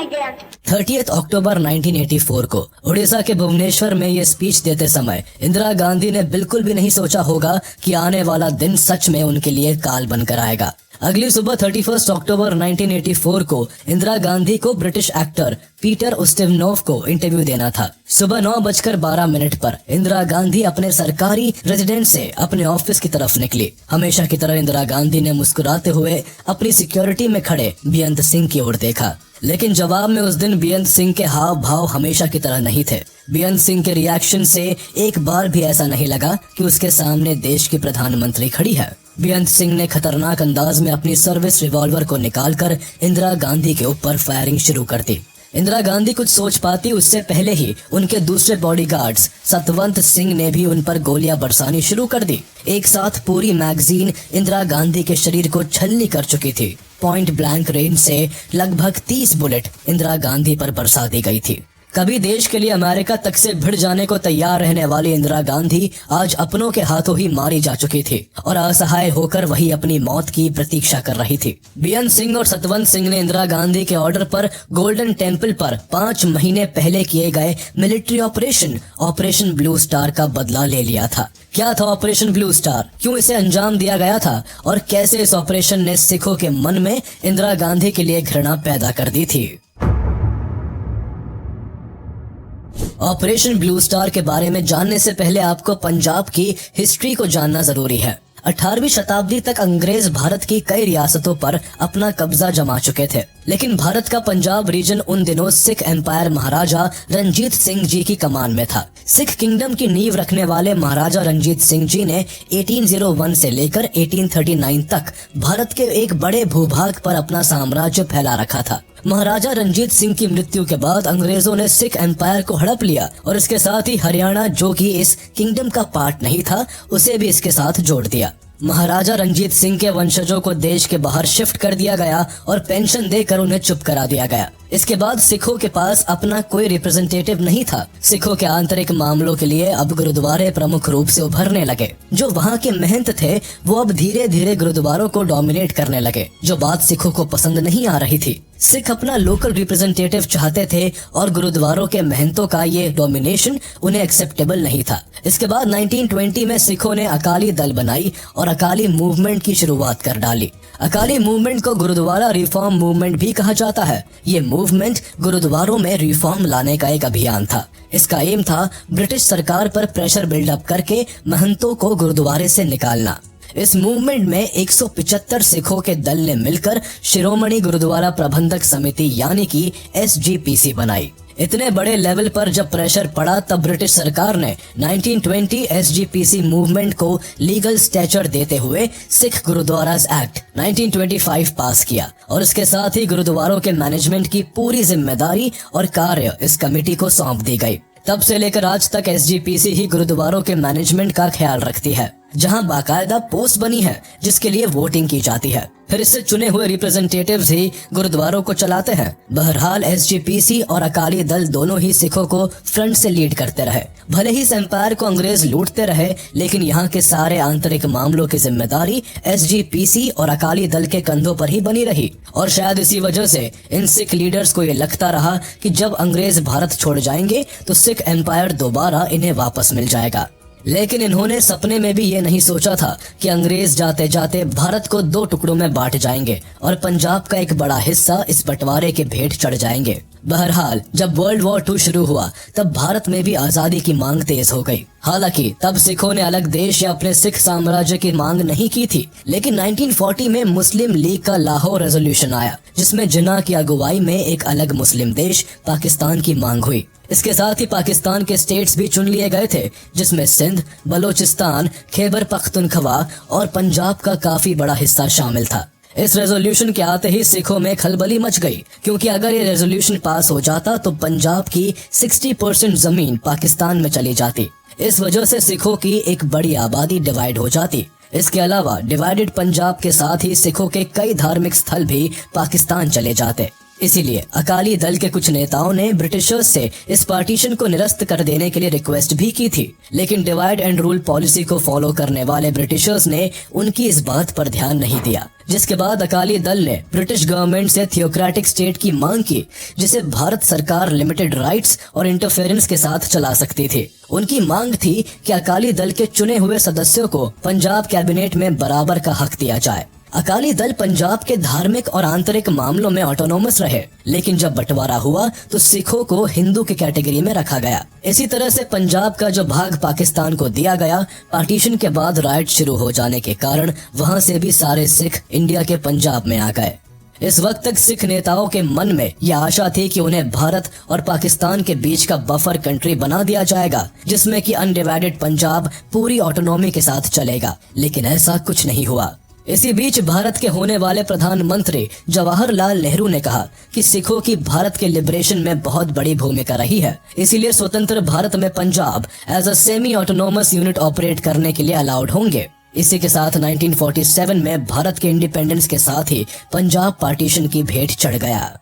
began. 30 अक्टूबर 1984 को उड़ीसा के भुवनेश्वर में ये स्पीच देते समय इंदिरा गांधी ने बिल्कुल भी नहीं सोचा होगा कि आने वाला दिन सच में उनके लिए काल बनकर आएगा। अगली सुबह 31 अक्टूबर 1984 को इंदिरा गांधी को ब्रिटिश एक्टर पीटर उस्टिवनोव को इंटरव्यू देना था। सुबह 9:12 पर इंदिरा गांधी अपने सरकारी रेजिडेंस से अपने ऑफिस की तरफ निकली। हमेशा की तरह इंदिरा गांधी ने मुस्कुराते हुए अपनी सिक्योरिटी में खड़े बेअंत सिंह की ओर देखा, लेकिन जवाब में उस दिन बेअंत सिंह के हाव भाव हमेशा की तरह नहीं थे। बेअंत सिंह के रिएक्शन से एक बार भी ऐसा नहीं लगा कि उसके सामने देश की प्रधानमंत्री खड़ी है। बेअंत सिंह ने खतरनाक अंदाज में अपनी सर्विस रिवॉल्वर को निकालकर इंदिरा गांधी के ऊपर फायरिंग शुरू कर दी। इंदिरा गांधी कुछ सोच पाती उससे पहले ही उनके दूसरे बॉडीगार्ड्स सतवंत सिंह ने भी उन पर गोलियां बरसानी शुरू कर दी। एक साथ पूरी मैगजीन इंदिरा गांधी के शरीर को छलनी कर चुकी थी। पॉइंट ब्लैंक रेंज से लगभग 30 बुलेट इंदिरा गांधी पर बरसा दी गई थी। कभी देश के लिए अमेरिका तक से भिड़ जाने को तैयार रहने वाली इंदिरा गांधी आज अपनों के हाथों ही मारी जा चुकी थी और असहाय होकर वही अपनी मौत की प्रतीक्षा कर रही थी। बेअंत सिंह और सतवंत सिंह ने इंदिरा गांधी के ऑर्डर पर गोल्डन टेम्पल पर 5 महीने पहले किए गए मिलिट्री ऑपरेशन ब्लू स्टार का बदला ले लिया था। क्या था ऑपरेशन ब्लू स्टार, क्यों इसे अंजाम दिया गया था और कैसे इस ऑपरेशन ने सिखों के मन में इंदिरा गांधी के लिए घृणा पैदा कर दी थी। ऑपरेशन ब्लू स्टार के बारे में जानने से पहले आपको पंजाब की हिस्ट्री को जानना जरूरी है। 18वीं शताब्दी तक अंग्रेज भारत की कई रियासतों पर अपना कब्जा जमा चुके थे, लेकिन भारत का पंजाब रीजन उन दिनों सिख एम्पायर महाराजा रणजीत सिंह जी की कमान में था। सिख किंगडम की नींव रखने वाले महाराजा रणजीत सिंह जी ने 1801 से लेकर 1839 तक भारत के एक बड़े भूभाग पर अपना साम्राज्य फैला रखा था। महाराजा रणजीत सिंह की मृत्यु के बाद अंग्रेजों ने सिख एम्पायर को हड़प लिया और इसके साथ ही हरियाणा, जो कि इस किंगडम का पार्ट नहीं था, उसे भी इसके साथ जोड़ दिया। महाराजा रणजीत सिंह के वंशजों को देश के बाहर शिफ्ट कर दिया गया और पेंशन देकर उन्हें चुप करा दिया गया। इसके बाद सिखों के पास अपना कोई रिप्रेजेंटेटिव नहीं था। सिखों के आंतरिक मामलों के लिए अब गुरुद्वारे प्रमुख रूप से उभरने लगे। जो वहाँ के महंत थे वो अब धीरे धीरे गुरुद्वारों को डोमिनेट करने लगे, जो बात सिखों को पसंद नहीं आ रही थी। सिख अपना लोकल रिप्रेजेंटेटिव चाहते थे और गुरुद्वारों के महंतों का ये डोमिनेशन उन्हें एक्सेप्टेबल नहीं था। इसके बाद 1920 में सिखों ने अकाली दल बनाई और अकाली मूवमेंट की शुरुआत कर डाली। अकाली मूवमेंट को गुरुद्वारा रिफॉर्म मूवमेंट भी कहा जाता है। ये मूवमेंट गुरुद्वारों में रिफॉर्म लाने का एक अभियान था। इसका एम था ब्रिटिश सरकार पर प्रेशर बिल्डअप करके महंतों को गुरुद्वारे से निकालना। इस मूवमेंट में 175 सिखों के दल ने मिलकर शिरोमणि गुरुद्वारा प्रबंधक समिति यानी कि SGPC बनाई। इतने बड़े लेवल पर जब प्रेशर पड़ा तब ब्रिटिश सरकार ने 1920 SGPC मूवमेंट को लीगल स्टेचर देते हुए सिख गुरुद्वारास एक्ट 1925 पास किया और इसके साथ ही गुरुद्वारों के मैनेजमेंट की पूरी जिम्मेदारी और कार्य इस कमेटी को सौंप दी गई। तब से लेकर आज तक SGPC ही गुरुद्वारों के मैनेजमेंट का ख्याल रखती है, जहां बाकायदा पोस्ट बनी है जिसके लिए वोटिंग की जाती है। फिर इससे चुने हुए रिप्रेजेंटेटिव्स ही गुरुद्वारों को चलाते हैं। बहरहाल SGPC और अकाली दल दोनों ही सिखों को फ्रंट से लीड करते रहे। भले ही इस एम्पायर को अंग्रेज लूटते रहे, लेकिन यहाँ के सारे आंतरिक मामलों की जिम्मेदारी SGPC और अकाली दल के कंधों पर ही बनी रही। और शायद इसी वजह से इन सिख लीडर्स को ये लगता रहा कि जब अंग्रेज भारत छोड़ जाएंगे तो सिख एम्पायर दोबारा इन्हें वापस मिल जाएगा। लेकिन इन्होंने सपने में भी ये नहीं सोचा था कि अंग्रेज जाते जाते भारत को 2 टुकड़ों में बांट जाएंगे और पंजाब का एक बड़ा हिस्सा इस बंटवारे के भेंट चढ़ जाएंगे। बहरहाल जब वर्ल्ड वॉर 2 शुरू हुआ तब भारत में भी आजादी की मांग तेज हो गई। हालांकि तब सिखों ने अलग देश या अपने सिख साम्राज्य की मांग नहीं की थी, लेकिन 1940 में मुस्लिम लीग का लाहौर रेजोल्यूशन आया, जिसमें जिन्ना की अगुवाई में एक अलग मुस्लिम देश पाकिस्तान की मांग हुई। इसके साथ ही पाकिस्तान के स्टेट्स भी चुन लिए गए थे, जिसमें सिंध, बलोचिस्तान, खैबर पख्तूनख्वा और पंजाब का काफी बड़ा हिस्सा शामिल था। इस रेजोल्यूशन के आते ही सिखों में खलबली मच गई, क्योंकि अगर ये रेजोल्यूशन पास हो जाता तो पंजाब की 60% जमीन पाकिस्तान में चली जाती। इस वजह से सिखों की एक बड़ी आबादी डिवाइड हो जाती। इसके अलावा डिवाइडेड पंजाब के साथ ही सिखों के कई धार्मिक स्थल भी पाकिस्तान चले जाते। इसीलिए अकाली दल के कुछ नेताओं ने ब्रिटिशर्स से इस पार्टीशन को निरस्त कर देने के लिए रिक्वेस्ट भी की थी, लेकिन डिवाइड एंड रूल पॉलिसी को फॉलो करने वाले ब्रिटिशर्स ने उनकी इस बात पर ध्यान नहीं दिया, जिसके बाद अकाली दल ने ब्रिटिश गवर्नमेंट से थियोक्रेटिक स्टेट की मांग की, जिसे भारत सरकार लिमिटेड राइट्स और इंटरफेरेंस के साथ चला सकती थी। उनकी मांग थी कि अकाली दल के चुने हुए सदस्यों को पंजाब कैबिनेट में बराबर का हक दिया जाए। अकाली दल पंजाब के धार्मिक और आंतरिक मामलों में ऑटोनोमस रहे, लेकिन जब बंटवारा हुआ तो सिखों को हिंदू की कैटेगरी में रखा गया। इसी तरह से पंजाब का जो भाग पाकिस्तान को दिया गया, पार्टीशन के बाद राइट शुरू हो जाने के कारण वहां से भी सारे सिख इंडिया के पंजाब में आ गए। इस वक्त तक सिख नेताओं के मन में यह आशा थी कि उन्हें भारत और पाकिस्तान के बीच का बफर कंट्री बना दिया जाएगा, जिसमें कि अनडिवाइडेड पंजाब पूरी ऑटोनॉमी के साथ चलेगा, लेकिन ऐसा कुछ नहीं हुआ। इसी बीच भारत के होने वाले प्रधानमंत्री जवाहरलाल नेहरू ने कहा कि सिखों की भारत के लिबरेशन में बहुत बड़ी भूमिका रही है, इसीलिए स्वतंत्र भारत में Punjab as a semi autonomous unit operate करने के लिए अलाउड होंगे। इसी के साथ 1947 में भारत के इंडिपेंडेंस के साथ ही पंजाब पार्टीशन की भेंट चढ़ गया।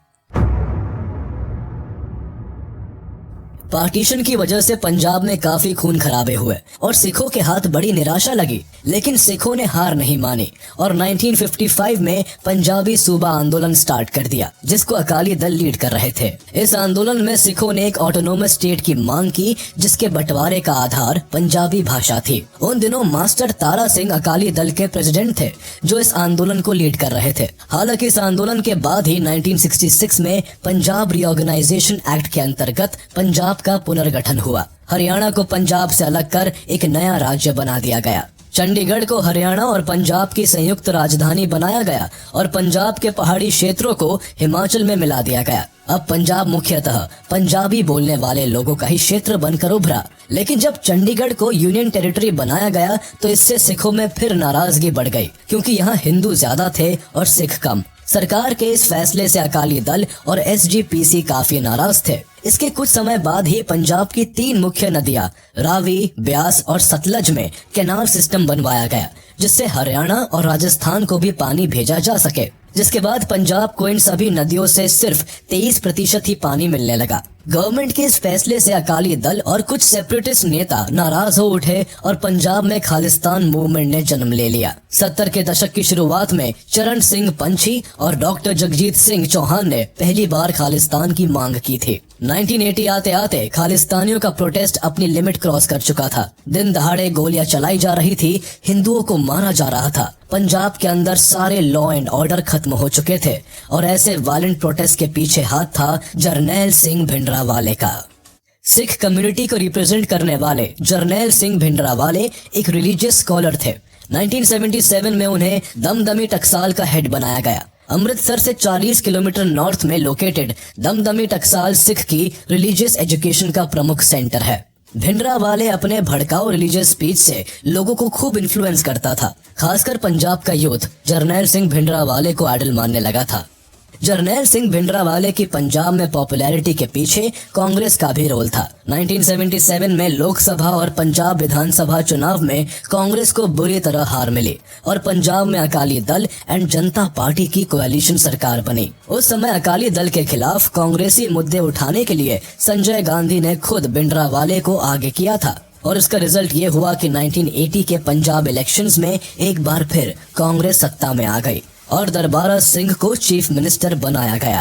पार्टीशन की वजह से पंजाब में काफी खून खराबे हुए और सिखों के हाथ बड़ी निराशा लगी, लेकिन सिखों ने हार नहीं मानी और 1955 में पंजाबी सूबा आंदोलन स्टार्ट कर दिया, जिसको अकाली दल लीड कर रहे थे। इस आंदोलन में सिखों ने एक ऑटोनोमस स्टेट की मांग की, जिसके बंटवारे का आधार पंजाबी भाषा थी। उन दिनों मास्टर तारा सिंह अकाली दल के प्रेसिडेंट थे, जो इस आंदोलन को लीड कर रहे थे। हालांकि इस आंदोलन के बाद ही 1966 में पंजाब रीऑर्गेनाइजेशन एक्ट के अंतर्गत पंजाब का पुनर्गठन हुआ। हरियाणा को पंजाब से अलग कर एक नया राज्य बना दिया गया। चंडीगढ़ को हरियाणा और पंजाब की संयुक्त राजधानी बनाया गया और पंजाब के पहाड़ी क्षेत्रों को हिमाचल में मिला दिया गया। अब पंजाब मुख्यतः पंजाबी बोलने वाले लोगों का ही क्षेत्र बनकर उभरा। लेकिन जब चंडीगढ़ को यूनियन टेरिटरी बनाया गया तो इससे सिखों में फिर नाराजगी बढ़ गई, क्योंकि यहाँ हिंदू ज्यादा थे और सिख कम। सरकार के इस फैसले से अकाली दल और एसजीपीसी काफी नाराज थे। इसके कुछ समय बाद ही पंजाब की 3 मुख्य नदियां रावी, ब्यास और सतलज में कैनाल सिस्टम बनवाया गया, जिससे हरियाणा और राजस्थान को भी पानी भेजा जा सके। जिसके बाद पंजाब को इन सभी नदियों से सिर्फ 23% ही पानी मिलने लगा। गवर्नमेंट के इस फैसले से अकाली दल और कुछ सेपरेटिस्ट नेता नाराज हो उठे और पंजाब में खालिस्तान मूवमेंट ने जन्म ले लिया। 70 के दशक की शुरुआत में चरण सिंह पंछी और डॉक्टर जगजीत सिंह चौहान ने पहली बार खालिस्तान की मांग की थी। 1980 आते आते खालिस्तानियों का प्रोटेस्ट अपनी लिमिट क्रॉस कर चुका था। दिन दहाड़े गोलियां चलाई जा रही थी, हिंदुओं को मारा जा रहा था। पंजाब के अंदर सारे लॉ एंड ऑर्डर खत्म हो चुके थे और ऐसे वायलेंट प्रोटेस्ट के पीछे हाथ था जरनैल सिंह भिंडरावाले का। सिख कम्युनिटी को रिप्रेजेंट करने वाले जरनैल सिंह भिंडरावाले एक रिलीजियस स्कॉलर थे। 1977 में उन्हें दमदमी टकसाल का हेड बनाया गया। अमृतसर से 40 किलोमीटर नॉर्थ में लोकेटेड दमदमी टकसाल सिख की रिलीजियस एजुकेशन का प्रमुख सेंटर है। भिंडरावाले अपने भड़काऊ रिलीजियस स्पीच से लोगों को खूब इन्फ्लुएंस करता था। खासकर पंजाब का यूथ जरनैल सिंह भिंडरावाले को आइडल मानने लगा था। जरनैल सिंह भिंडरावाले की पंजाब में पॉपुलैरिटी के पीछे कांग्रेस का भी रोल था। 1977 में लोकसभा और पंजाब विधानसभा चुनाव में कांग्रेस को बुरी तरह हार मिली और पंजाब में Akali Dal and Janata party की कोalition सरकार बनी। उस समय अकाली दल के खिलाफ कांग्रेसी मुद्दे उठाने के लिए संजय गांधी ने खुद भिंडरावाले को आगे किया था और इसका रिजल्ट ये हुआ कि 1980 के पंजाब इलेक्शंस में एक बार फिर कांग्रेस सत्ता में आ गई और दरबारा सिंह को चीफ मिनिस्टर बनाया गया।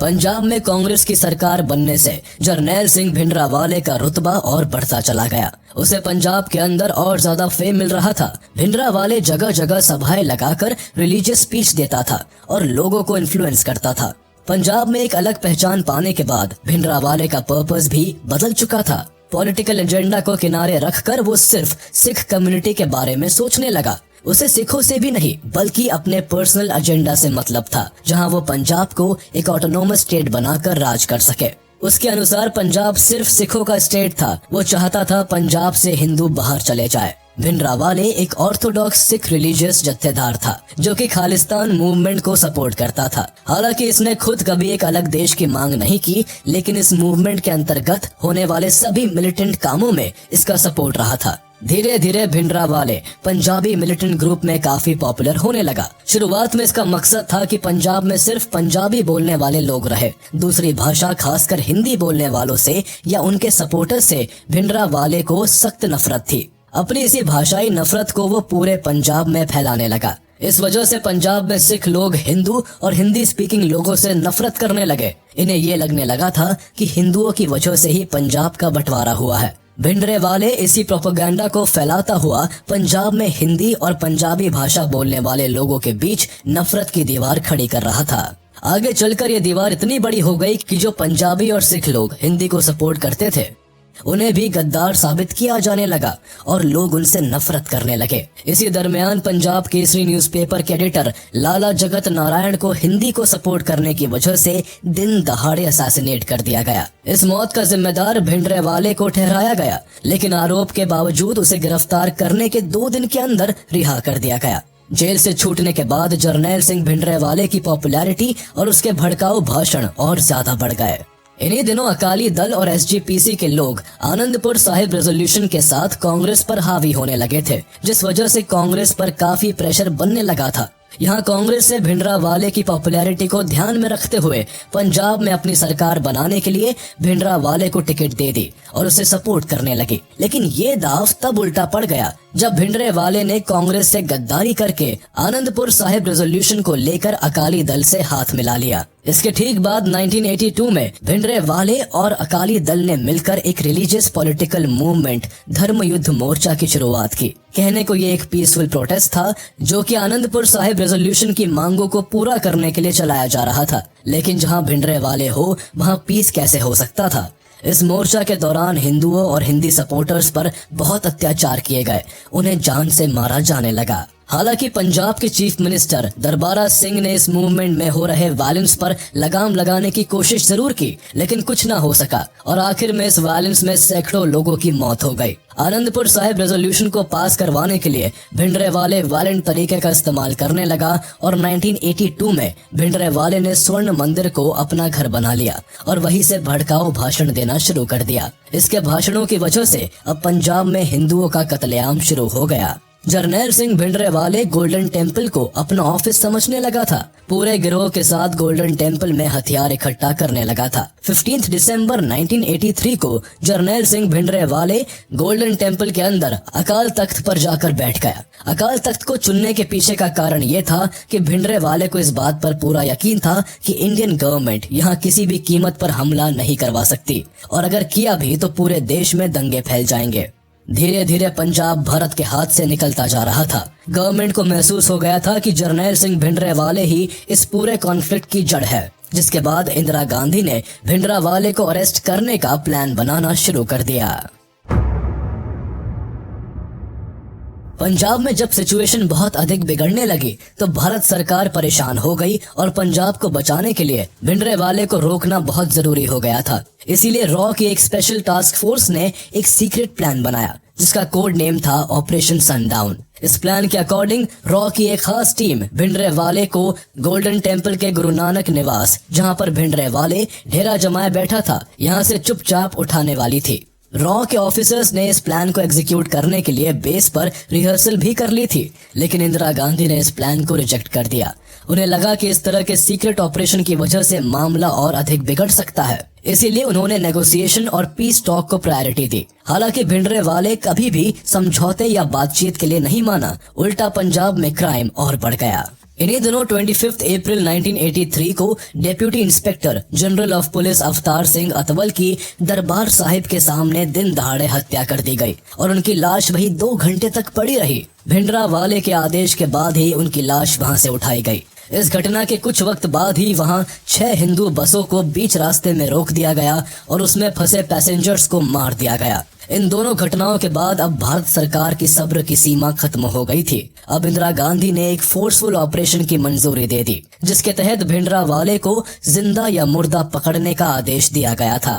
पंजाब में कांग्रेस की सरकार बनने से जरनैल सिंह भिंडरावाले का रुतबा और बढ़ता चला गया। उसे पंजाब के अंदर और ज्यादा फेम मिल रहा था। भिंडरावाले जगह जगह सभाएं लगाकर रिलीजियस स्पीच देता था और लोगों को इन्फ्लुएंस करता था। पंजाब में एक अलग पहचान पाने के बाद भिंडरावाले का पर्पस भी बदल चुका था। पॉलिटिकल एजेंडा को किनारे रखकर वो सिर्फ सिख कम्युनिटी के बारे में सोचने लगा। उसे सिखों से भी नहीं बल्कि अपने पर्सनल एजेंडा से मतलब था, जहां वो पंजाब को एक ऑटोनोमस स्टेट बनाकर राज कर सके। उसके अनुसार पंजाब सिर्फ सिखों का स्टेट था। वो चाहता था पंजाब से हिंदू बाहर चले जाए। भिंडरावाले एक ऑर्थोडॉक्स सिख रिलीजियस जत्थेदार था जो कि खालिस्तान मूवमेंट को सपोर्ट करता था। हालांकि इसने खुद कभी एक अलग देश की मांग नहीं की, लेकिन इस मूवमेंट के अंतर्गत होने वाले सभी मिलिटेंट कामों में इसका सपोर्ट रहा था। धीरे धीरे भिंडरावाले पंजाबी मिलिटेंट ग्रुप में काफी पॉपुलर होने लगा। शुरुआत में इसका मकसद था कि पंजाब में सिर्फ पंजाबी बोलने वाले लोग रहे। दूसरी भाषा खासकर हिंदी बोलने वालों से या उनके सपोर्टर्स से भिंडरावाले को सख्त नफरत थी। अपनी इसी भाषाई नफरत को वो पूरे पंजाब में फैलाने लगा। इस वजह से पंजाब में सिख लोग हिंदू और हिंदी स्पीकिंग लोगों से नफरत करने लगे। इन्हें ये लगने लगा था कि हिंदुओं की वजह से ही पंजाब का बंटवारा हुआ है। भिंडरावाले इसी प्रोपेगेंडा को फैलाता हुआ पंजाब में हिंदी और पंजाबी भाषा बोलने वाले लोगों के बीच नफरत की दीवार खड़ी कर रहा था। आगे चलकर ये दीवार इतनी बड़ी हो गई कि जो पंजाबी और सिख लोग हिंदी को सपोर्ट करते थे उन्हें भी गद्दार साबित किया जाने लगा और लोग उनसे नफरत करने लगे। इसी दरमियान पंजाब केसरी न्यूज़पेपर के एडिटर लाला जगत नारायण को हिंदी को सपोर्ट करने की वजह से दिन दहाड़े असैसिनेट कर दिया गया। इस मौत का जिम्मेदार भिंडरावाले को ठहराया गया, लेकिन आरोप के बावजूद उसे गिरफ्तार करने के 2 दिन के अंदर रिहा कर दिया गया। जेल से छूटने के बाद जरनैल सिंह भिंडरावाले की पॉपुलैरिटी और उसके भड़काऊ भाषण और ज्यादा बढ़ गए। इन्हीं दिनों अकाली दल और एसजीपीसी के लोग आनंदपुर साहिब रेजोल्यूशन के साथ कांग्रेस पर हावी होने लगे थे, जिस वजह से कांग्रेस पर काफी प्रेशर बनने लगा था। यहाँ कांग्रेस से भिंडरावाले की पॉपुलैरिटी को ध्यान में रखते हुए पंजाब में अपनी सरकार बनाने के लिए भिंडरावाले को टिकट दे दी और उसे सपोर्ट करने लगी। लेकिन ये दाव तब उल्टा पड़ गया जब भिंडरावाले ने कांग्रेस से गद्दारी करके आनंदपुर साहिब रेजोल्यूशन को लेकर अकाली दल से हाथ मिला लिया। इसके ठीक बाद 1982 में भिंडरावाले और अकाली दल ने मिलकर एक रिलीजियस पॉलिटिकल मूवमेंट धर्म युद्ध मोर्चा की शुरुआत की। कहने को ये एक पीसफुल प्रोटेस्ट था जो कि आनंदपुर साहिब रेजोल्यूशन की मांगों को पूरा करने के लिए चलाया जा रहा था। लेकिन जहां भिंडरावाले हो वहां पीस कैसे हो सकता था। इस मोर्चा के दौरान हिंदुओं और हिंदी सपोर्टर्स पर बहुत अत्याचार किए गए, उन्हें जान से मारा जाने लगा। हालांकि पंजाब के चीफ मिनिस्टर दरबारा सिंह ने इस मूवमेंट में हो रहे वायलेंस पर लगाम लगाने की कोशिश जरूर की, लेकिन कुछ ना हो सका और आखिर में इस वायलेंस में सैकड़ों लोगों की मौत हो गई। आनंदपुर साहिब रेजोल्यूशन को पास करवाने के लिए भिंडरावाले वायलेंट तरीके का इस्तेमाल करने लगा और 1982 में भिंडरावाले ने स्वर्ण मंदिर को अपना घर बना लिया और वहीं से भड़काऊ भाषण देना शुरू कर दिया। इसके भाषणों की वजह से अब पंजाब में हिंदुओं का कत्लेआम शुरू हो गया। जरनैल सिंह भिंडरावाले गोल्डन टेम्पल को अपना ऑफिस समझने लगा था। पूरे गिरोह के साथ गोल्डन टेम्पल में हथियार इकट्ठा करने लगा था। 15 दिसंबर 1983 को जरनैल सिंह भिंडरावाले गोल्डन टेम्पल के अंदर अकाल तख्त पर जाकर बैठ गया। अकाल तख्त को चुनने के पीछे का कारण ये था कि भिंडरावाले को इस बात पर पूरा यकीन था कि इंडियन गवर्नमेंट यहाँ किसी भी कीमत पर हमला नहीं करवा सकती और अगर किया भी तो पूरे देश में दंगे फैल जाएंगे। धीरे धीरे पंजाब भारत के हाथ से निकलता जा रहा था। गवर्नमेंट को महसूस हो गया था कि जरनैल सिंह भिंडरावाले ही इस पूरे कॉन्फ्लिक्ट की जड़ है, जिसके बाद इंदिरा गांधी ने भिंडरावाले को अरेस्ट करने का प्लान बनाना शुरू कर दिया। पंजाब में जब सिचुएशन बहुत अधिक बिगड़ने लगी तो भारत सरकार परेशान हो गई और पंजाब को बचाने के लिए भिंडरावाले को रोकना बहुत जरूरी हो गया था। इसीलिए रॉ की एक स्पेशल टास्क फोर्स ने एक सीक्रेट प्लान बनाया जिसका कोड नेम था ऑपरेशन सनडाउन। इस प्लान के अकॉर्डिंग रॉ की एक खास टीम भिंडरावाले को गोल्डन टेम्पल के गुरु नानक निवास, जहां पर भिंडरावाले डेरा जमाए बैठा था, यहां से चुपचाप उठाने वाली थी। रॉ के ऑफिसर्स ने इस प्लान को एग्जीक्यूट करने के लिए बेस पर रिहर्सल भी कर ली थी, लेकिन इंदिरा गांधी ने इस प्लान को रिजेक्ट कर दिया। उन्हें लगा कि इस तरह के सीक्रेट ऑपरेशन की वजह से मामला और अधिक बिगड़ सकता है, इसीलिए उन्होंने नेगोशिएशन और पीस टॉक को प्रायोरिटी दी। हालांकि भिंडरावाले कभी भी समझौते या बातचीत के लिए नहीं माना, उल्टा पंजाब में क्राइम और बढ़ गया। इन्हीं दिनों 25 अप्रैल 1983 को deputy inspector general of police Avtar Singh अतवल की दरबार साहिब के सामने दिन दहाड़े हत्या कर दी गई और उनकी लाश वही 2 घंटे तक पड़ी रही। भिंडरावाले के आदेश के बाद ही उनकी लाश वहां से उठाई गई। इस घटना के कुछ वक्त बाद ही वहां 6 हिंदू बसों को बीच रास्ते में रोक दिया गया और उसमें फंसे पैसेंजर्स को मार दिया गया। इन दोनों घटनाओं के बाद अब भारत सरकार की सब्र की सीमा खत्म हो गई थी। अब इंदिरा गांधी ने एक फोर्सफुल ऑपरेशन की मंजूरी दे दी, जिसके तहत भिंडरावाले को जिंदा या मुर्दा पकड़ने का आदेश दिया गया था।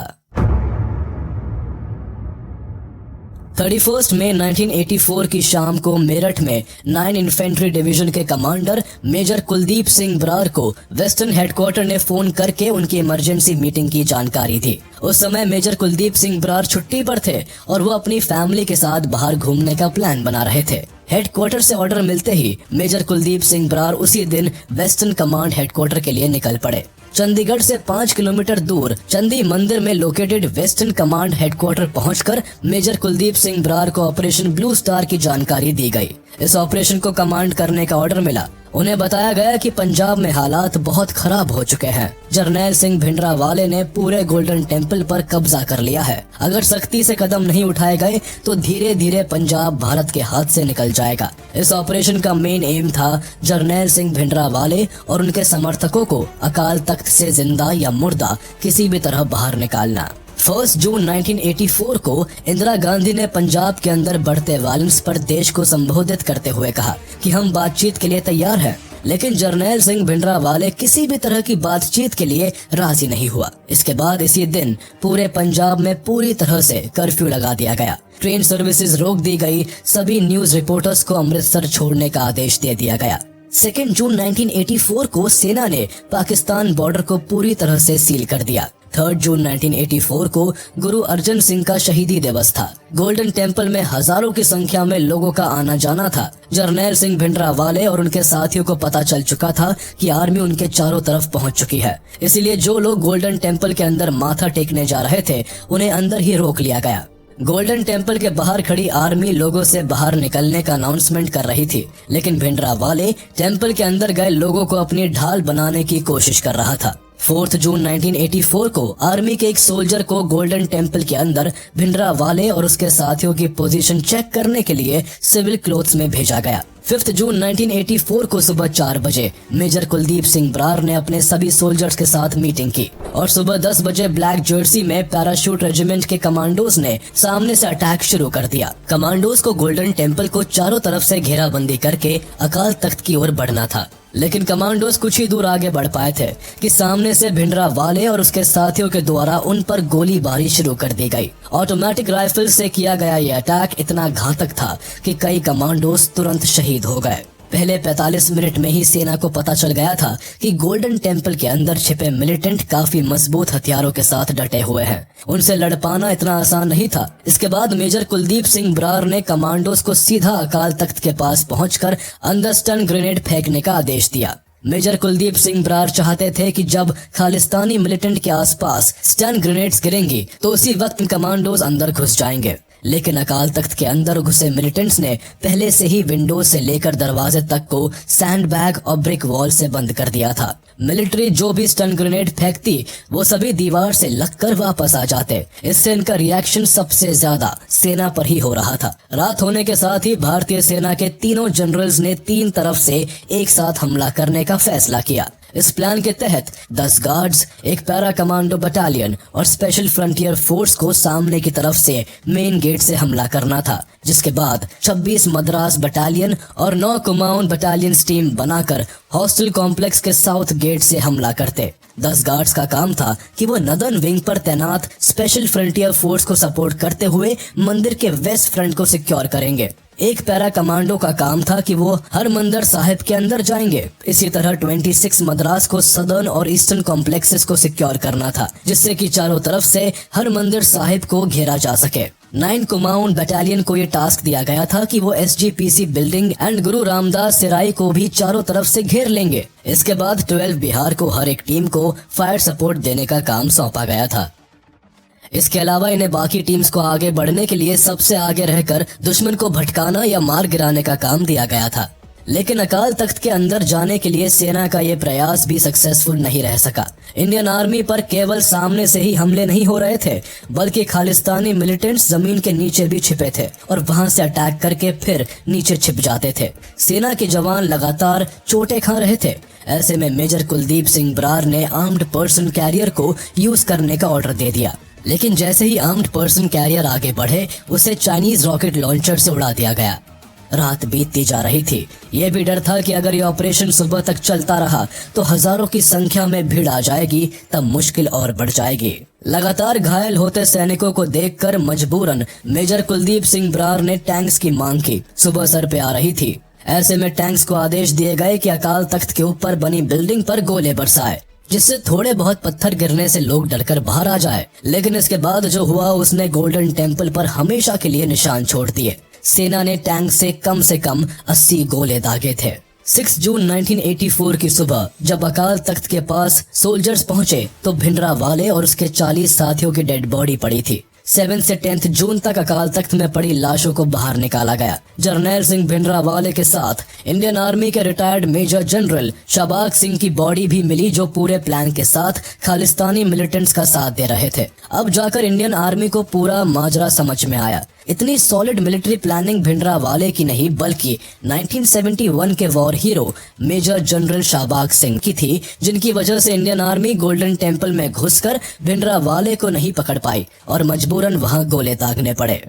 31 मई 1984 की शाम को मेरठ में 9 इन्फेंट्री डिवीजन के कमांडर मेजर कुलदीप सिंह बरार को वेस्टर्न हेडक्वार्टर ने फोन करके उनकी इमरजेंसी मीटिंग की जानकारी दी। उस समय मेजर कुलदीप सिंह बरार छुट्टी पर थे और वो अपनी फैमिली के साथ बाहर घूमने का प्लान बना रहे थे। हेडक्वार्टर से ऑर्डर मिलते ही मेजर कुलदीप सिंह बरार उसी दिन वेस्टर्न कमांड हेडक्वार्टर के लिए निकल पड़े। चंडीगढ़ से 5 किलोमीटर दूर चंदी मंदिर में लोकेटेड वेस्टर्न कमांड हेडक्वार्टर पहुंचकर मेजर कुलदीप सिंह बरार को ऑपरेशन ब्लू स्टार की जानकारी दी गई। इस ऑपरेशन को कमांड करने का ऑर्डर मिला। उन्हें बताया गया कि पंजाब में हालात बहुत खराब हो चुके हैं। जरनैल सिंह भिंडरावाले ने पूरे गोल्डन टेम्पल पर कब्जा कर लिया है। अगर सख्ती से कदम नहीं उठाए गए तो धीरे धीरे पंजाब भारत के हाथ से निकल जाएगा। इस ऑपरेशन का मेन एम था जरनैल सिंह भिंडरावाले और उनके समर्थकों को अकाल तख्त से जिंदा या मुर्दा किसी भी तरह बाहर निकालना। 1 जून 1984 को इंदिरा गांधी ने पंजाब के अंदर बढ़ते वायलेंस पर देश को संबोधित करते हुए कहा कि हम बातचीत के लिए तैयार हैं, लेकिन जरनैल सिंह भिंडरावाले किसी भी तरह की बातचीत के लिए राजी नहीं हुआ। इसके बाद इसी दिन पूरे पंजाब में पूरी तरह से कर्फ्यू लगा दिया गया। ट्रेन सर्विसेज रोक दी गई। सभी न्यूज रिपोर्टर्स को अमृतसर छोड़ने का आदेश दे दिया गया। 2 जून 1984 को सेना ने पाकिस्तान बॉर्डर को पूरी तरह से सील कर दिया। 3 जून 1984 को गुरु अर्जन सिंह का शहीदी दिवस था। गोल्डन टेम्पल में हजारों की संख्या में लोगों का आना जाना था। जरनैल सिंह भिंडरावाले और उनके साथियों को पता चल चुका था कि आर्मी उनके चारों तरफ पहुंच चुकी है। इसीलिए जो लोग गोल्डन टेम्पल के अंदर माथा टेकने जा रहे थे उन्हें अंदर ही रोक लिया गया। गोल्डन टेम्पल के बाहर खड़ी आर्मी लोगों से बाहर निकलने का अनाउंसमेंट कर रही थी, लेकिन भिंडरावाले टेम्पल के अंदर गए लोगों को अपनी ढाल बनाने की कोशिश कर रहा था। 4 जून 1984 को आर्मी के एक सोल्जर को गोल्डन टेम्पल के अंदर भिंडरावाले और उसके साथियों की पोजीशन चेक करने के लिए सिविल क्लोथ्स में भेजा गया। 5 जून 1984 को सुबह 4 बजे मेजर कुलदीप सिंह बरार ने अपने सभी सोल्जर्स के साथ मीटिंग की और सुबह 10 बजे ब्लैक जर्सी में पैराशूट रेजिमेंट के कमांडोज ने सामने से अटैक शुरू कर दिया। कमांडोज को गोल्डन टेम्पल को चारों तरफ से घेराबंदी करके अकाल तख्त की ओर बढ़ना था, लेकिन कमांडोज कुछ ही दूर आगे बढ़ पाए थे कि सामने से भिंडरावाले और उसके साथियों के द्वारा उन पर गोलीबारी शुरू कर दी गई। ऑटोमेटिक राइफल से किया गया यह अटैक इतना घातक था कि कई कमांडोज तुरंत शहीद हो गए। पहले 45 मिनट में ही सेना को पता चल गया था कि गोल्डन टेम्पल के अंदर छिपे मिलिटेंट काफी मजबूत हथियारों के साथ डटे हुए हैं। उनसे लड़ पाना इतना आसान नहीं था। इसके बाद मेजर कुलदीप सिंह बरार ने कमांडोज को सीधा अकाल तख्त के पास पहुंचकर अंदर स्टन ग्रेनेड फेंकने का आदेश दिया। मेजर कुलदीप सिंह बरार चाहते थे कि जब खालिस्तानी मिलिटेंट के आसपास स्टन ग्रेनेड्स गिरेंगी तो उसी वक्त कमांडोज अंदर घुस जाएंगे, लेकिन अकाल तख्त के अंदर घुसे मिलिटेंट्स ने पहले से ही विंडोज से लेकर दरवाजे तक को सैंडबैग और ब्रिक वॉल से बंद कर दिया था। मिलिट्री जो भी स्टन ग्रेनेड फेंकती वो सभी दीवार से लगकर वापस आ जाते। इससे इनका रिएक्शन सबसे ज्यादा सेना पर ही हो रहा था। रात होने के साथ ही भारतीय सेना के तीनों जनरल्स ने 3 तरफ से एक साथ हमला करने का फैसला किया। इस प्लान के तहत 10 गार्ड्स, एक पैरा कमांडो बटालियन और स्पेशल फ्रंटियर फोर्स को सामने की तरफ से मेन गेट से हमला करना था, जिसके बाद 26 मद्रास बटालियन और 9 कुमाऊन बटालियन टीम बनाकर हॉस्टल कॉम्प्लेक्स के साउथ गेट से हमला करते। 10 गार्ड्स का काम था कि वो नदन विंग पर तैनात स्पेशल फ्रंटियर फोर्स को सपोर्ट करते हुए मंदिर के वेस्ट फ्रंट को सिक्योर करेंगे। एक पैरा कमांडो का काम था कि वो हर मंदिर साहिब के अंदर जाएंगे। इसी तरह 26 मद्रास को सदर्न और ईस्टर्न कॉम्प्लेक्सेस को सिक्योर करना था, जिससे कि चारों तरफ से हर मंदिर साहिब को घेरा जा सके। 9 कुमाऊन बटालियन को ये टास्क दिया गया था कि वो SGPC बिल्डिंग एंड गुरु रामदास सिराई को भी चारों तरफ से घेर लेंगे। इसके बाद 12 बिहार को हर एक टीम को फायर सपोर्ट देने का काम सौंपा गया था। इसके अलावा इन्हें बाकी टीम्स को आगे बढ़ने के लिए सबसे आगे रहकर दुश्मन को भटकाना या मार गिराने का काम दिया गया था। लेकिन अकाल तख्त के अंदर जाने के लिए सेना का ये प्रयास भी सक्सेसफुल नहीं रह सका। इंडियन आर्मी पर केवल सामने से ही हमले नहीं हो रहे थे, बल्कि खालिस्तानी मिलिटेंट्स जमीन के नीचे भी छिपे थे और वहां से अटैक करके फिर नीचे छिप जाते थे। सेना के जवान लगातार चोटें खा रहे थे। ऐसे में मेजर कुलदीप सिंह बरार ने आर्म्ड पर्सन कैरियर को यूज करने का ऑर्डर दे दिया, लेकिन जैसे ही आर्म्ड पर्सन कैरियर आगे बढ़े उसे चाइनीज रॉकेट लॉन्चर से उड़ा दिया गया। रात बीतती जा रही थी। ये भी डर था कि अगर ये ऑपरेशन सुबह तक चलता रहा तो हजारों की संख्या में भीड़ आ जाएगी, तब मुश्किल और बढ़ जाएगी। लगातार घायल होते सैनिकों को देखकर मजबूरन मेजर कुलदीप सिंह बरार ने टैंक्स की मांग की। सुबह सर पे आ रही थी। ऐसे में टैंक्स को आदेश दिए गए कि अकाल तख्त के ऊपर बनी बिल्डिंग पर गोले बरसाए, जिससे थोड़े बहुत पत्थर गिरने से लोग डरकर बाहर आ जाए। लेकिन इसके बाद जो हुआ उसने गोल्डन टेम्पल पर हमेशा के लिए निशान छोड़ दिए। सेना ने टैंक से कम 80 गोले दागे थे। 6 जून 1984 की सुबह जब अकाल तख्त के पास सोल्जर्स पहुंचे तो भिंडरावाले और उसके 40 साथियों की डेड बॉडी पड़ी थी। 7 से 10 जून तक अकाल तख्त में पड़ी लाशों को बाहर निकाला गया। जरनैल सिंह भिंडरावाले के साथ इंडियन आर्मी के retired major general Shahbag Singh की बॉडी भी मिली, जो पूरे प्लान के साथ खालिस्तानी मिलिटेंट्स का साथ दे रहे थे। अब जाकर इंडियन आर्मी को पूरा माजरा समझ में आया। इतनी सॉलिड मिलिट्री प्लानिंग भिंडरावाले की नहीं बल्कि 1971 के war hero major general Shahbag Singh की थी, जिनकी वजह से इंडियन आर्मी गोल्डन टेम्पल में घुसकर भिंडरावाले को नहीं पकड़ पाई और मजबूरन वहां गोले दागने पड़े।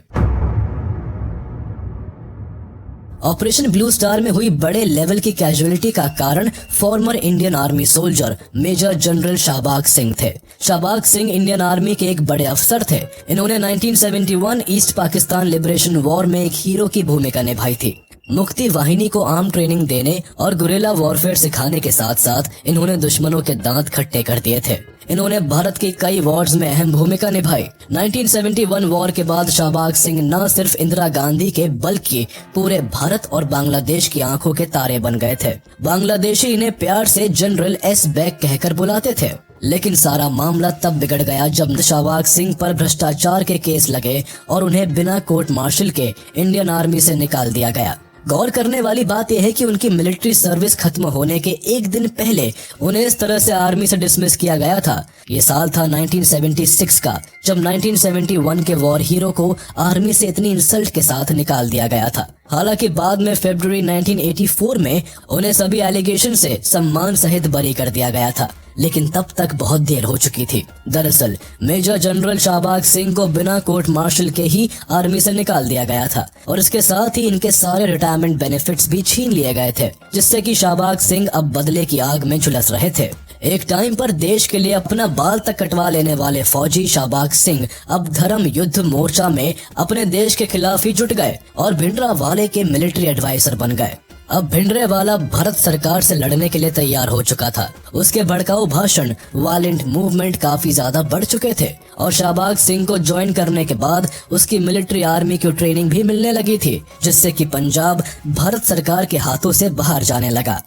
ऑपरेशन ब्लू स्टार में हुई बड़े लेवल की कैजुअलिटी का कारण former Indian army soldier major general Shahbag Singh थे। शाहबाग सिंह इंडियन आर्मी के एक बड़े अफसर थे। इन्होंने 1971 ईस्ट पाकिस्तान लिबरेशन वॉर में एक हीरो की भूमिका निभाई थी। मुक्ति वाहिनी को आर्म ट्रेनिंग देने और गुरिल्ला वॉरफेयर सिखाने के साथ साथ इन्होंने दुश्मनों के दांत खट्टे कर दिए थे। इन्होंने भारत की कई वॉर्स में अहम भूमिका निभाई। 1971 वॉर के बाद शाहबाग सिंह न सिर्फ इंदिरा गांधी के बल्कि पूरे भारत और बांग्लादेश की आंखों के तारे बन गए थे। बांग्लादेशी इन्हें प्यार से जनरल एस बैग कहकर बुलाते थे। लेकिन सारा मामला तब बिगड़ गया जब शाहबाग सिंह पर भ्रष्टाचार के केस लगे और उन्हें बिना कोर्ट मार्शल के इंडियन आर्मी से निकाल दिया गया। गौर करने वाली बात यह है कि उनकी मिलिट्री सर्विस खत्म होने के एक दिन पहले उन्हें इस तरह से आर्मी से डिसमिस किया गया था। ये साल था 1976 का, जब 1971 के वॉर हीरो को आर्मी से इतनी इंसल्ट के साथ निकाल दिया गया था। हालांकि बाद में फरवरी 1984 में उन्हें सभी एलिगेशन से सम्मान सहित बरी कर दिया गया था, लेकिन तब तक बहुत देर हो चुकी थी। दरअसल मेजर जनरल शाहबाग सिंह को बिना कोर्ट मार्शल के ही आर्मी से निकाल दिया गया था और इसके साथ ही इनके सारे रिटायरमेंट बेनिफिट्स भी छीन लिए गए थे, जिससे कि शाहबाग सिंह अब बदले की आग में झुलस रहे थे। एक टाइम पर देश के लिए अपना बाल तक कटवा लेने वाले फौजी शाहबाग सिंह अब धर्म युद्ध मोर्चा में अपने देश के खिलाफ ही जुट गए और भिंडरावाले के मिलिट्री एडवाइजर बन गए। अब भिंडरावाला भारत सरकार से लड़ने के लिए तैयार हो चुका था। उसके भड़काऊ भाषण, वायलेंट मूवमेंट काफी ज्यादा बढ़ चुके थे और शाहबाग सिंह को ज्वाइन करने के बाद उसकी मिलिट्री आर्मी की ट्रेनिंग भी मिलने लगी थी, जिससे कि पंजाब भारत सरकार के हाथों से बाहर जाने लगा।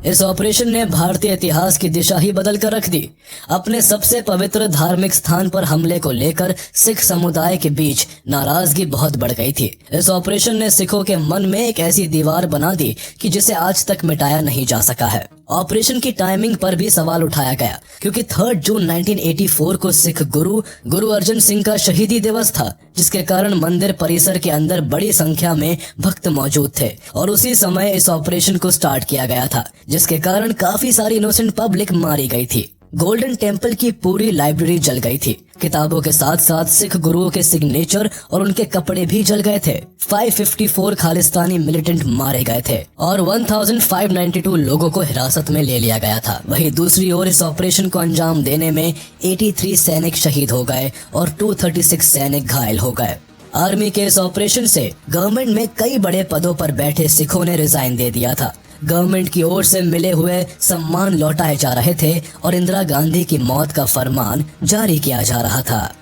इस ऑपरेशन ने भारतीय इतिहास की दिशा ही बदल कर रख दी। अपने सबसे पवित्र धार्मिक स्थान पर हमले को लेकर सिख समुदाय के बीच नाराजगी बहुत बढ़ गई थी। इस ऑपरेशन ने सिखों के मन में एक ऐसी दीवार बना दी कि जिसे आज तक मिटाया नहीं जा सका है। ऑपरेशन की टाइमिंग पर भी सवाल उठाया गया, क्योंकि 3 जून 1984 को सिख गुरु अर्जन सिंह का शहीदी दिवस था, जिसके कारण मंदिर परिसर के अंदर बड़ी संख्या में भक्त मौजूद थे और उसी समय इस ऑपरेशन को स्टार्ट किया गया था, जिसके कारण काफी सारी इनोसेंट पब्लिक मारी गई थी। गोल्डन टेम्पल की पूरी लाइब्रेरी जल गई थी। किताबों के साथ साथ सिख गुरुओं के सिग्नेचर और उनके कपड़े भी जल गए थे। 554 खालिस्तानी मिलिटेंट मारे गए थे और 1592 लोगों को हिरासत में ले लिया गया था। वहीं दूसरी ओर इस ऑपरेशन को अंजाम देने में 83 सैनिक शहीद हो गए और 236 सैनिक घायल हो गए। आर्मी के इस ऑपरेशन से गवर्नमेंट में कई बड़े पदों पर बैठे सिखों ने रिजाइन दे दिया था। गवर्नमेंट की ओर से मिले हुए सम्मान लौटाए जा रहे थे और इंदिरा गांधी की मौत का फरमान जारी किया जा रहा था।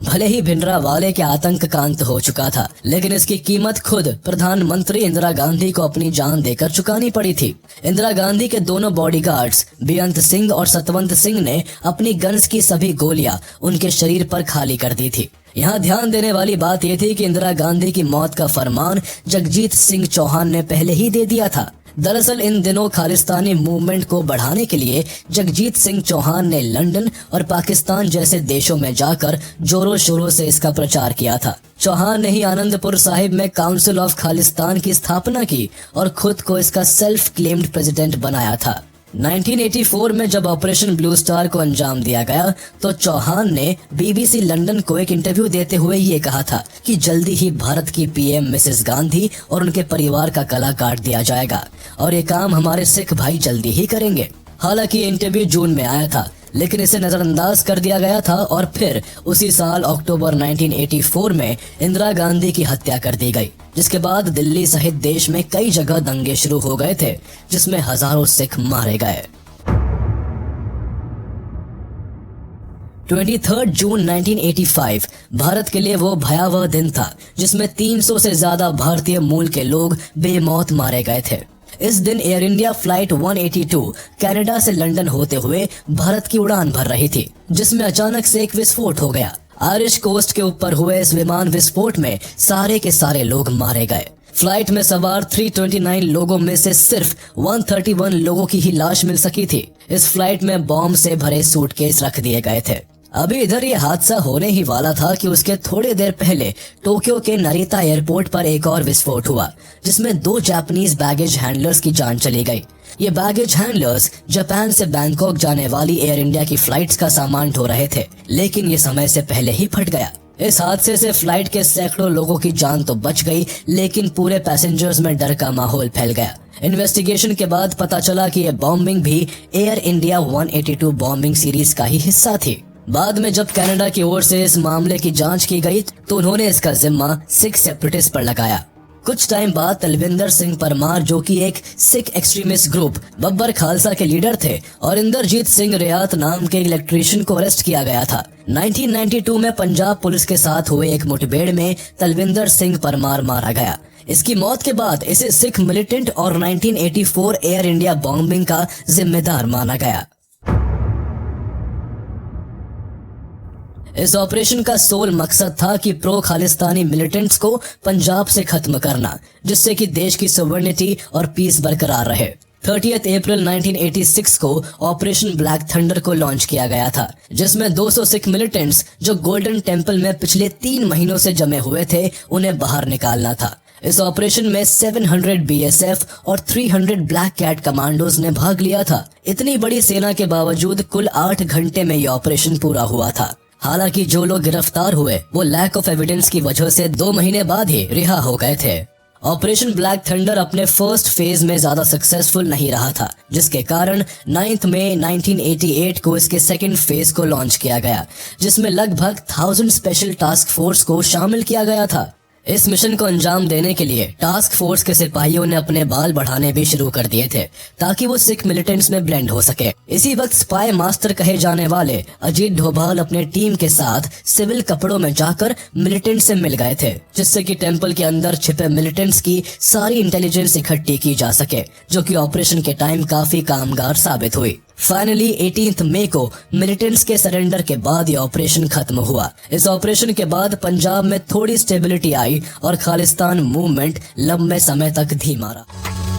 भले ही भिंडरावाले के आतंक का अंत हो चुका था, लेकिन इसकी कीमत खुद प्रधानमंत्री इंदिरा गांधी को अपनी जान देकर चुकानी पड़ी थी। इंदिरा गांधी के दोनों बॉडीगार्ड्स बेअंत सिंह और सतवंत सिंह ने अपनी गन्स की सभी गोलियां उनके शरीर पर खाली कर दी थी। यहाँ ध्यान देने वाली बात यह थी कि इंदिरा गांधी की मौत का फरमान जगजीत सिंह चौहान ने पहले ही दे दिया था। दरअसल इन दिनों खालिस्तानी मूवमेंट को बढ़ाने के लिए जगजीत सिंह चौहान ने लंदन और पाकिस्तान जैसे देशों में जाकर जोरों शोरों से इसका प्रचार किया था। चौहान ने ही आनंदपुर साहिब में काउंसिल ऑफ खालिस्तान की स्थापना की और खुद को इसका सेल्फ क्लेम्ड प्रेसिडेंट बनाया था। 1984 में जब ऑपरेशन ब्लू स्टार को अंजाम दिया गया तो चौहान ने बीबीसी लंदन को एक इंटरव्यू देते हुए ये कहा था कि जल्दी ही भारत की पीएम मिसेस गांधी और उनके परिवार का गला काट दिया जाएगा और ये काम हमारे सिख भाई जल्दी ही करेंगे। हालांकि ये इंटरव्यू जून में आया था, लेकिन इसे नजरअंदाज कर दिया गया था और फिर उसी साल अक्टूबर 1984 में इंदिरा गांधी की हत्या कर दी गई, जिसके बाद दिल्ली सहित देश में कई जगह दंगे शुरू हो गए थे जिसमें हजारों सिख मारे गए। 23 जून 1985 भारत के लिए वो भयावह दिन था जिसमें 300 से ज्यादा भारतीय मूल के लोग बेमौत मारे गए थे। इस दिन एयर इंडिया फ्लाइट 182 कनाडा से लंदन होते हुए भारत की उड़ान भर रही थी, जिसमें अचानक से एक विस्फोट हो गया। आयरिश कोस्ट के ऊपर हुए इस विमान विस्फोट में सारे के सारे लोग मारे गए। फ्लाइट में सवार 329 लोगों में से सिर्फ 131 लोगों की ही लाश मिल सकी थी। इस फ्लाइट में बॉम्ब से भरे सूटकेस रख दिए गए थे। अभी इधर ये हादसा होने ही वाला था कि उसके थोड़ी देर पहले टोक्यो के नरिता एयरपोर्ट पर एक और विस्फोट हुआ, जिसमें 2 जापानीज बैगेज हैंडलर्स की जान चली गई। ये बैगेज हैंडलर्स जापान से बैंकॉक जाने वाली एयर इंडिया की फ्लाइट्स का सामान ढो रहे थे, लेकिन ये समय से पहले ही फट गया। इस हादसे से फ्लाइट के सैकड़ों लोगों की जान तो बच गई, लेकिन पूरे पैसेंजर्स में डर का माहौल फैल गया। इन्वेस्टिगेशन के बाद पता चला कि यह बॉम्बिंग भी एयर इंडिया 182 बॉम्बिंग सीरीज का ही हिस्सा थी। बाद में जब कनाडा की ओर से इस मामले की जांच की गई तो उन्होंने इसका जिम्मा सिख सेपरेटिस्ट पर लगाया। कुछ टाइम बाद तलविंदर सिंह परमार, जो कि एक सिख एक्सट्रीमिस्ट ग्रुप बब्बर खालसा के लीडर थे, और इंदरजीत सिंह रियात नाम के इलेक्ट्रीशियन को अरेस्ट किया गया था। 1992 में पंजाब पुलिस के साथ हुए एक मुठभेड़ में तलविंदर सिंह परमार मारा गया। इसकी मौत के बाद इसे सिख मिलिटेंट और 1984 एयर इंडिया बॉम्बिंग का जिम्मेदार माना गया। इस ऑपरेशन का सोल मकसद था कि प्रो खालिस्तानी मिलिटेंट्स को पंजाब से खत्म करना, जिससे कि देश की सॉवरेनिटी और पीस बरकरार रहे। 30 अप्रैल 1986 को ऑपरेशन ब्लैक थंडर को लॉन्च किया गया था, जिसमें 200 सिख मिलिटेंट्स जो गोल्डन टेम्पल में पिछले 3 महीनों से जमे हुए थे उन्हें बाहर निकालना था। इस ऑपरेशन में 700 बीएसएफ और 300 ब्लैक कैट कमांडोज ने भाग लिया था। इतनी बड़ी सेना के बावजूद कुल 8 घंटे में यह ऑपरेशन पूरा हुआ था। हालांकि जो लोग गिरफ्तार हुए वो लैक ऑफ एविडेंस की वजह से 2 महीने बाद ही रिहा हो गए थे। ऑपरेशन ब्लैक थंडर अपने फर्स्ट फेज में ज्यादा सक्सेसफुल नहीं रहा था, जिसके कारण 9 मई 1988 को इसके सेकंड फेज को लॉन्च किया गया, जिसमें लगभग 1000 स्पेशल टास्क फोर्स को शामिल किया गया था। इस मिशन को अंजाम देने के लिए टास्क फोर्स के सिपाहियों ने अपने बाल बढ़ाने भी शुरू कर दिए थे ताकि वो सिख मिलिटेंट्स में ब्लेंड हो सके। इसी वक्त स्पाई मास्टर कहे जाने वाले अजीत डोभाल अपने टीम के साथ सिविल कपड़ों में जाकर मिलिटेंट से मिल गए थे, जिससे कि टेंपल के अंदर छिपे मिलिटेंट्स की सारी इंटेलिजेंस इकट्ठी की जा सके, जो कि ऑपरेशन के टाइम काफी कामगार साबित हुई। फाइनली 18 मई को मिलिटेंट्स के सरेंडर के बाद ये ऑपरेशन खत्म हुआ। इस ऑपरेशन के बाद पंजाब में थोड़ी स्टेबिलिटी आई और खालिस्तान मूवमेंट लंबे समय तक धीमा रहा।